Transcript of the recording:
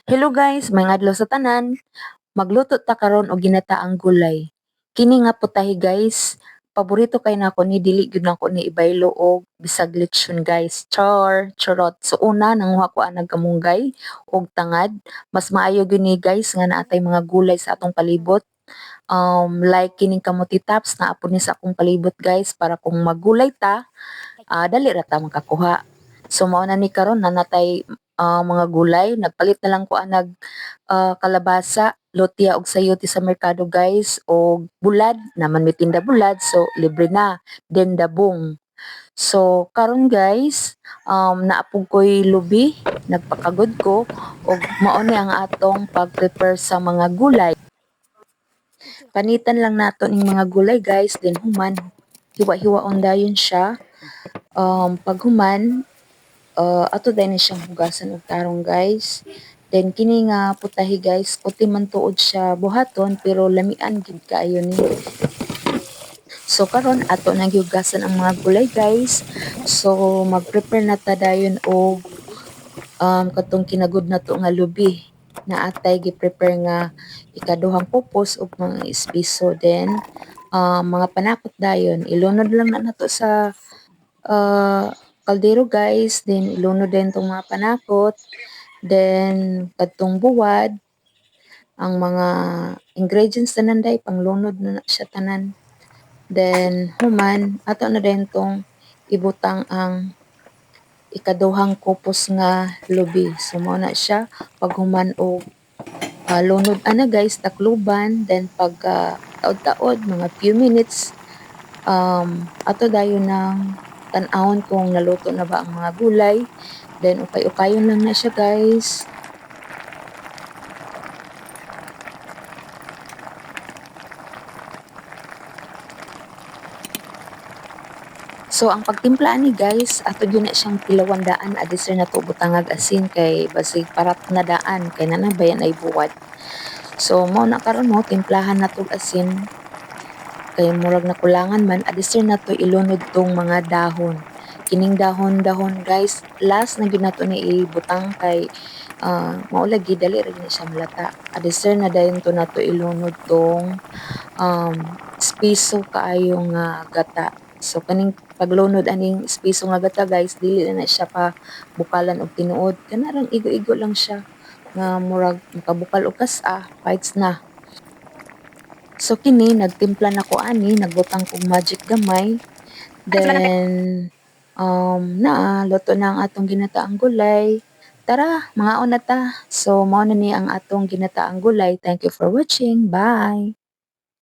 Hello guys, may adlaw sa tanan. Magluto ta karon og ginataang gulay. Kini nga putahe guys, paborito kay nako ni dili gyud nako ni ibaylo og bisag lechon guys. Charot. So una nanguha ko ang kamunggay og tangad. Mas maayo gyud ni guys nga naatay mga gulay sa atong palibot. Like kining kamuti tops na apod ni sa akong palibot guys para kung magulay ta, dali ra ta makakuha. So mao na ni karon nanatay mga gulay, nagpalit na lang ko ang kalabasa, lotya og sayote sa merkado guys og bulad, naman may tinda bulad so libre na. Then dabong. So karon guys, naapog ko'y lubi, nagpakagod ko og mao ni ang atong pag-prepare sa mga gulay. Panitan lang nato ning mga gulay guys, then human hiwa-hiwaon dayon siya. Pag human, ato din ni siyang hugasan og tarong guys. Then kini nga putahe guys, puti man tuod siya buhaton pero lamian gid kaayo ni. So karon ato nang gihugasan ang mga gulay guys. So mag-prepare na ta dayon og katong kinagud nato nga lubi na atay gi-prepare nga ikaduhang pupos ug mga espiso. Then mga panakot dayon ilunod lang na nato sa kaldero guys, then ilunod din tong mga panakot, then kadtong buwad, ang mga ingredients tanan day panglunod na siya tanan. Then human ato na din tong ibutang ang ikaduhang kupos nga lubi. So mao na siya paghuman og lunod ana guys takluban, then pag taod-taod mga few minutes ato dayon ng tan-awon kung naluto na ba ang mga gulay. Then ukay-ukayon lang na siya guys. So ang pagtimpla ni guys, ato gyud na siyang pilawandaan adisir na to butangag asin kay basig parat na daan kay nanabayan ay buwad. So mao na karon mo timplahan na tog asin kay murag nakulangan man adisir na to ilunod tong mga dahon. Kining dahon-dahon guys, last na gyud nato ni ibutang kay mao lagi dali ra gyud siya malata. Adisir na dayon to nato ilunod tong spiso kaayo nga gata. So kaning paglunod aning spiso nga gata guys, dili na siya pa bukalan og tinuod. Kanarang igo-igo lang siya nga murag makabukal og kas-a, bites na. So kini nagtimpla na ko ani, nagbutang kog magic gamay. Then luto na ang atong ginataang gulay. Tara, mga na ta. So mao na ni ang atong ginataang gulay. Thank you for watching. Bye.